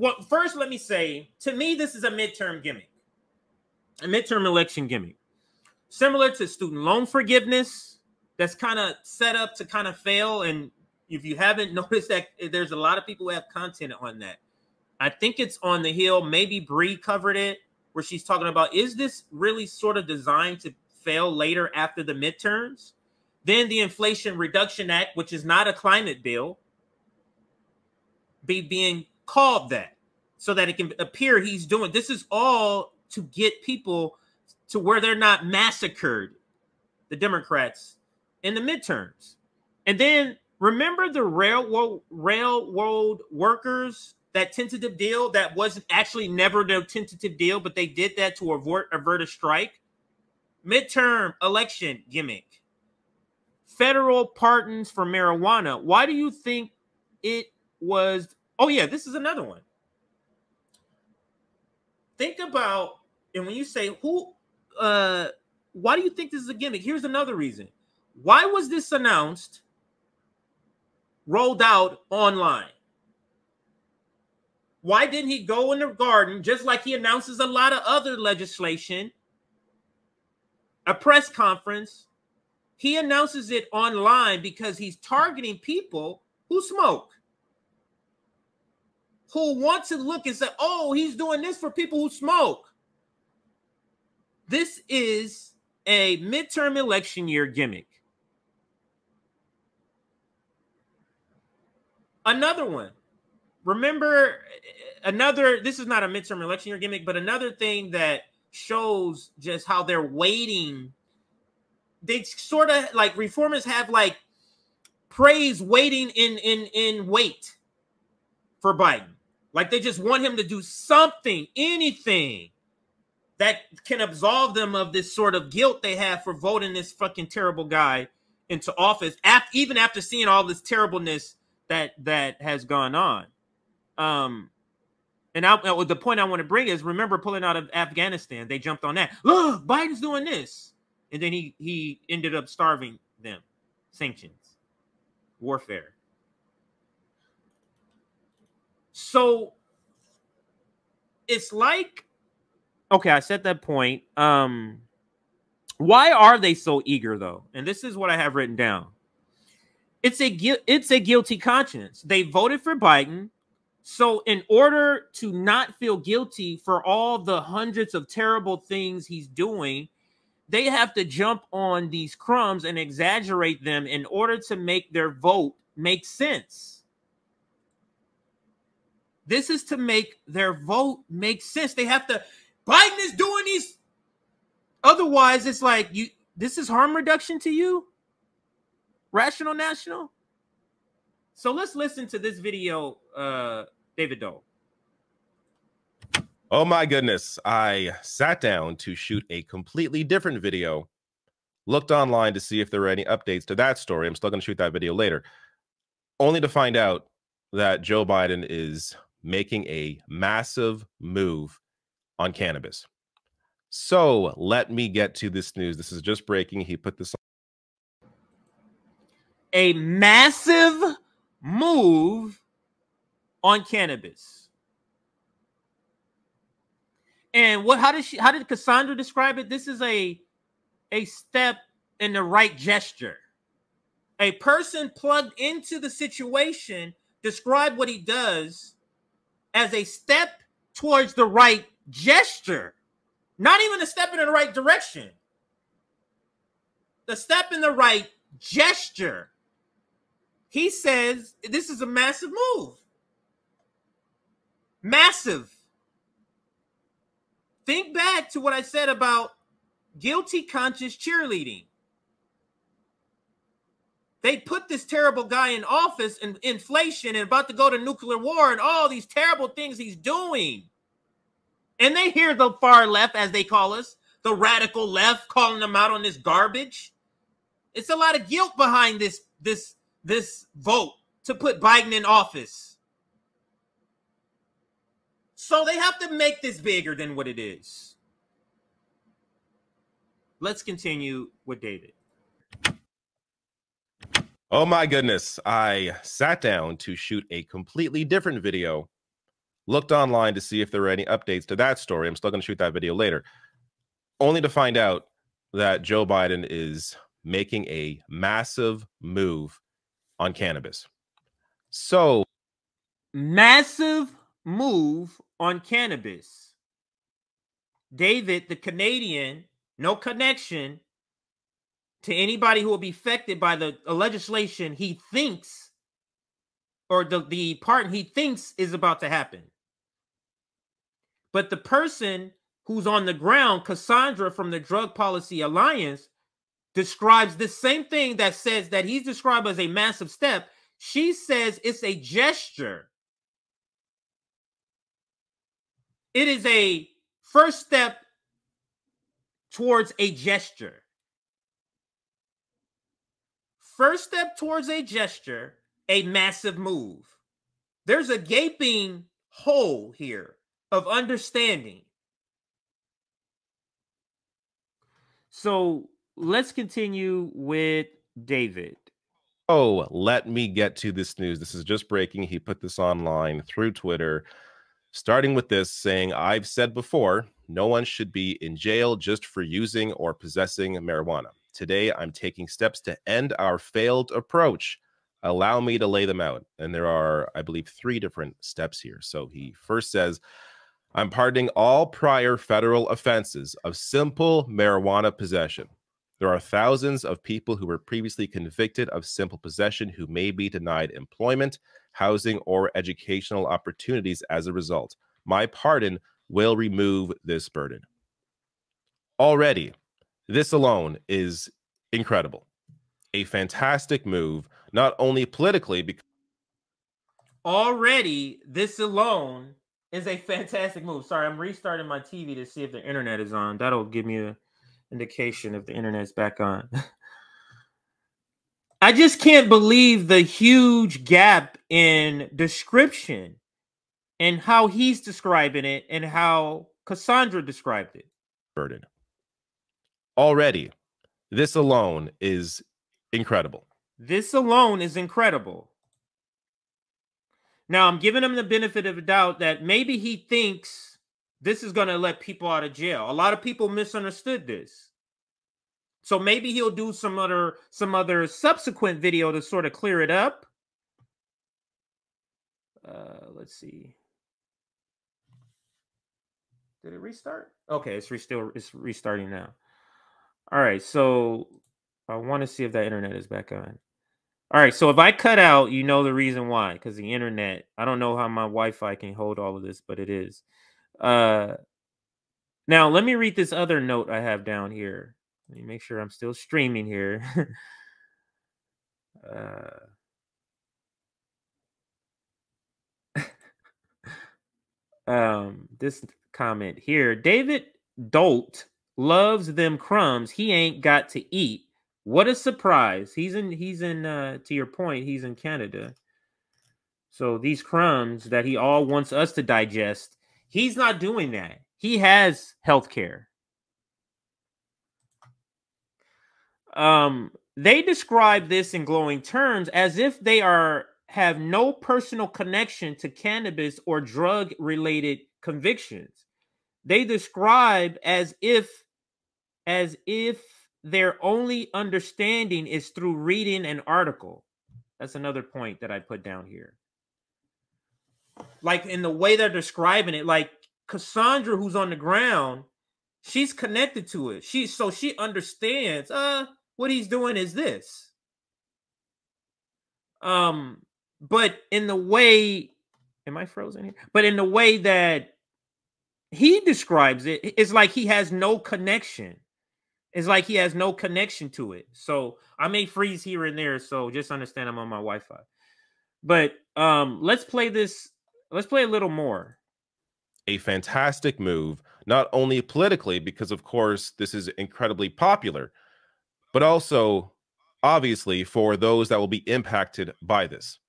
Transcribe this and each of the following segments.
Well, first, let me say, to me, this is a midterm gimmick, a midterm election gimmick, similar to student loan forgiveness. That's kind of set up to kind of fail. And if you haven't noticed that, there's a lot of people who have content on that. I think it's on the Hill. Maybe Bree covered it, where she's talking about, is this really sort of designed to fail later after the midterms? Then the Inflation Reduction Act, which is not a climate bill, being called that so that it can appear he's doing. This is all to get people to where they're not massacred, the Democrats, in the midterms. And then remember the railroad workers, that tentative deal that wasn't actually never the tentative deal, but they did that to avert a strike. Midterm election gimmick. Federal pardons for marijuana. Why do you think it was? Oh yeah, this is another one. Think about, and when you say why do you think this is a gimmick? Here's another reason. Why was this announced, rolled out online? Why didn't he go in the garden, just like he announces a lot of other legislation, a press conference? He announces it online because he's targeting people who smoke, who want to look and say, oh, he's doing this for people who smoke. This is a midterm election year gimmick. Another one. Remember, this is not a midterm election year gimmick, but another thing that shows just how they're waiting. They sort of like reformers have like praise waiting in wait for Biden. Like they just want him to do something, anything that can absolve them of this sort of guilt they have for voting this fucking terrible guy into office, even after seeing all this terribleness that has gone on. And the point I want to bring is, remember pulling out of Afghanistan, they jumped on that. Look, Biden's doing this. And then he ended up starving them. Sanctions. Warfare. So it's like, okay, I said that point. Why are they so eager though? And this is what I have written down. It's a guilty conscience. They voted for Biden. So in order to not feel guilty for all the hundreds of terrible things he's doing, they have to jump on these crumbs and exaggerate them in order to make their vote make sense. This is to make their vote make sense. They have to, Biden is doing these. Otherwise, it's like, this is harm reduction to you? Rational National? So let's listen to this video, David Dole. Oh my goodness. I sat down to shoot a completely different video, looked online to see if there were any updates to that story. I'm still going to shoot that video later, only to find out that Joe Biden is making a massive move on cannabis. So let me get to this news. This is just breaking. He put this on. A massive move on cannabis. And how did Cassandra describe it? This is a step in the right gesture. A person plugged into the situation described what he does as a step towards the right gesture. Not even a step in the right direction. The step in the right gesture. He says this is a massive move. Massive. Think back to what I said about guilty conscience cheerleading. They put this terrible guy in office and inflation and about to go to nuclear war and all these terrible things he's doing. And they hear the far left, as they call us, the radical left, calling them out on this garbage. It's a lot of guilt behind this vote to put Biden in office. So they have to make this bigger than what it is. Let's continue with David. Oh my goodness. I sat down to shoot a completely different video, Looked online to see if there were any updates to that story. I'm still going to shoot that video later, only to find out that Joe Biden is making a massive move on cannabis. So, massive move on cannabis. David, the Canadian, no connection to anybody who will be affected by the legislation he thinks, or the part he thinks is about to happen. But the person who's on the ground, Cassandra from the Drug Policy Alliance, describes the same thing that says that he's described as a massive step. She says it's a gesture. It is a first step towards a gesture. First step towards a gesture, a massive move. There's a gaping hole here of understanding. So let's continue with David. Oh, let me get to this news. This is just breaking. He put this online through Twitter, starting with this saying, I've said before, no one should be in jail just for using or possessing marijuana. Today, I'm taking steps to end our failed approach. Allow me to lay them out. And there are, I believe, 3 different steps here. So he first says, I'm pardoning all prior federal offenses of simple marijuana possession. There are thousands of people who were previously convicted of simple possession who may be denied employment, housing, or educational opportunities as a result. My pardon will remove this burden. Already, this alone is incredible. A fantastic move, not only politically, because already this alone is a fantastic move. Sorry, I'm restarting my TV to see if the internet is on. That'll give me an indication if the internet's back on. I just can't believe the huge gap in description and how he's describing it and how Cassandra described it. Burden. Already, this alone is incredible. This alone is incredible. Now, I'm giving him the benefit of the doubt that maybe he thinks this is going to let people out of jail. A lot of people misunderstood this. So maybe he'll do some other subsequent video to sort of clear it up. Let's see. Did it restart? Okay, it's restarting now. All right, so I want to see if that internet is back on. All right, so if I cut out, you know the reason why, because the internet, I don't know how my Wi-Fi can hold all of this, but it is. Now, let me read this other note I have down here. Let me make sure I'm still streaming here. This comment here. David Dolt loves them crumbs he ain't got to eat. What a surprise. He's in to your point, he's in Canada. So these crumbs that he all wants us to digest, he's not doing that. He has health care. They describe this in glowing terms as if they have no personal connection to cannabis or drug-related convictions. They describe as if their only understanding is through reading an article. That's another point that I put down here. Like in the way they're describing it, like Cassandra, who's on the ground, she's connected to it. She understands, what he's doing is this. But in the way, am I frozen here? But in the way that he describes it, it's like he has no connection. It's like he has no connection to it. So I may freeze here and there. So just understand I'm on my Wi-Fi. But let's play this. Let's play a little more. A fantastic move, not only politically, because of course this is incredibly popular, but also obviously for those that will be impacted by this.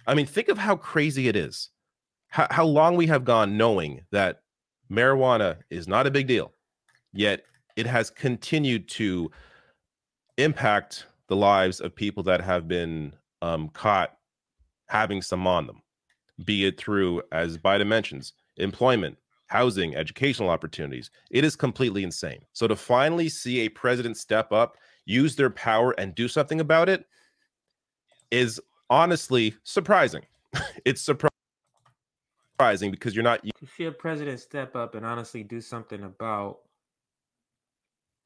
I mean, think of how crazy it is. How long we have gone knowing that marijuana is not a big deal, yet it has continued to impact the lives of people that have been caught having some on them. be it through, as Biden mentions, employment, housing, educational opportunities. It is completely insane. So to finally see a president step up, use their power, and do something about it is honestly surprising. It's surprising because you're not. To see a president step up and honestly do something about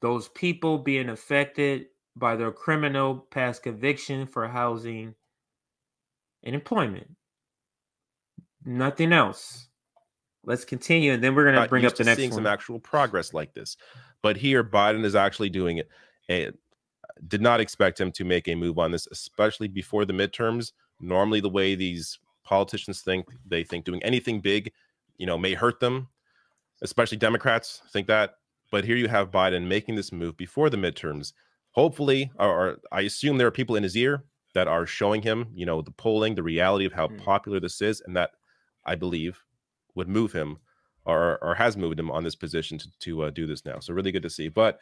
those people being affected by their criminal past conviction for housing and employment. Nothing else. Let's continue, and then we're going to bring up the next seeing one. Some actual progress like this, but here Biden is actually doing it. Did not expect him to make a move on this, especially before the midterms. Normally, the way these politicians think, they think doing anything big, may hurt them. Especially Democrats think that. But here you have Biden making this move before the midterms. Hopefully, or I assume there are people in his ear that are showing him, the polling, the reality of how popular this is, and that I believe would move him or has moved him on this position to do this now. So really good to see. But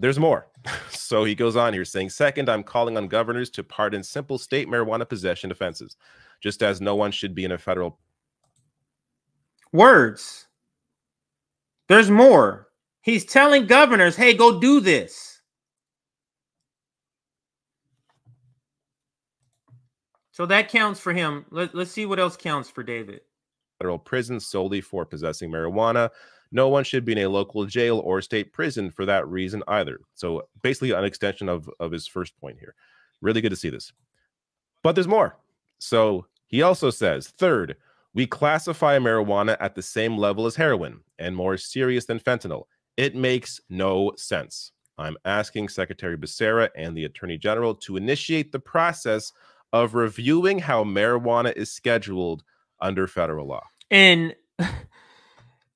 there's more. So he goes on here saying, second, I'm calling on governors to pardon simple state marijuana possession offenses, just as no one should be in a federal. Words. There's more. He's telling governors, hey, go do this. So that counts for him. Let's see what else counts for David. Federal prison solely for possessing marijuana. No one should be in a local jail or state prison for that reason either. So basically an extension of his first point here. Really good to see this. But there's more. So he also says, third, we classify marijuana at the same level as heroin and more serious than fentanyl. It makes no sense. I'm asking Secretary Becerra and the Attorney General to initiate the process of reviewing how marijuana is scheduled under federal law. And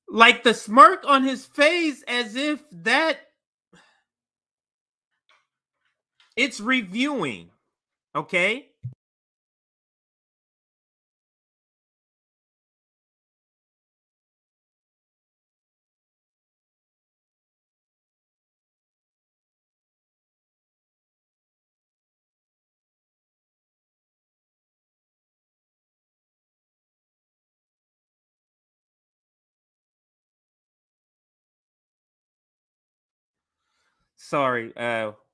like the smirk on his face, as if that it's reviewing, okay? Sorry,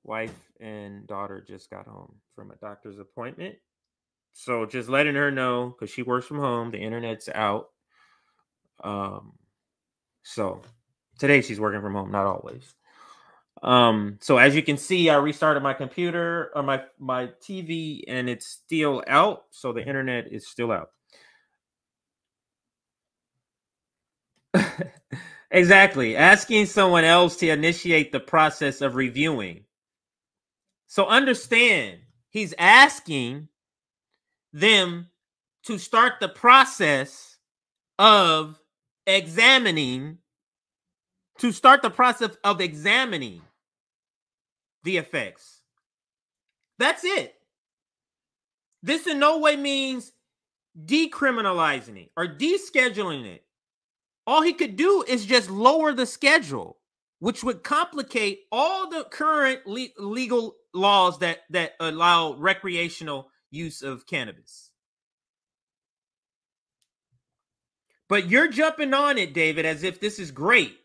wife and daughter just got home from a doctor's appointment. So just letting her know, because she works from home, the internet's out. So today she's working from home, not always. So as you can see, I restarted my computer or my TV, and it's still out. So the internet is still out. Exactly. Asking someone else to initiate the process of reviewing. So understand, he's asking them to start the process of examining the effects. That's it. This in no way means decriminalizing it or descheduling it. All he could do is just lower the schedule, which would complicate all the current legal laws that allow recreational use of cannabis. But you're jumping on it, David, as if this is great.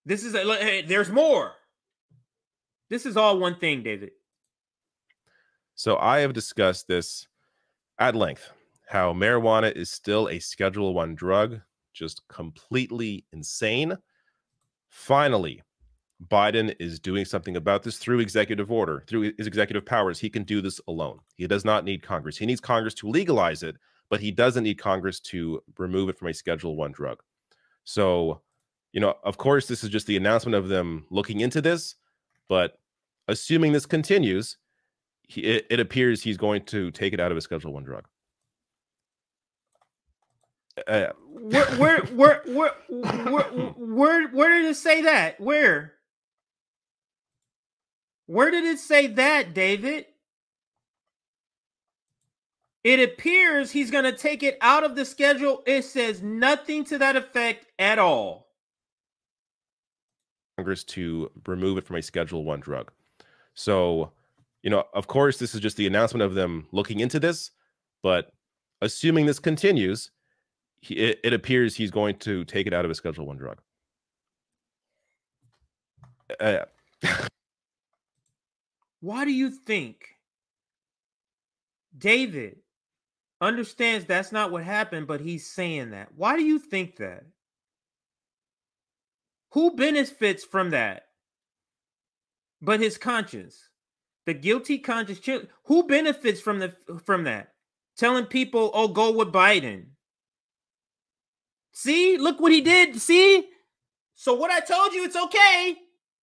This is there's more. This is all one thing, David. So I have discussed this at length, how marijuana is still a Schedule I drug, just completely insane. Finally, Biden is doing something about this through executive order, through his executive powers. He can do this alone. He does not need Congress. He needs Congress to legalize it, but he doesn't need Congress to remove it from a Schedule I drug. So, of course, this is just the announcement of them looking into this, but assuming this continues, it appears he's going to take it out of a Schedule I drug. Where did it say that? Where did it say that, David? It appears he's going to take it out of the schedule. It says nothing to that effect at all. Congress to remove it from a Schedule I drug. So, of course, this is just the announcement of them looking into this, but assuming this continues, it appears he's going to take it out of his Schedule 1 drug. Why do you think David understands that's not what happened, but he's saying that? Why do you think that? Who benefits from that? But his conscience, the guilty conscience. Who benefits from that? Telling people, "Oh, go with Biden." See, look what he did. See, so what I told you, it's okay.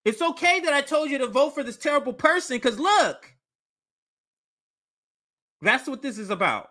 It's okay that I told you to vote for this terrible person, because look, that's what this is about.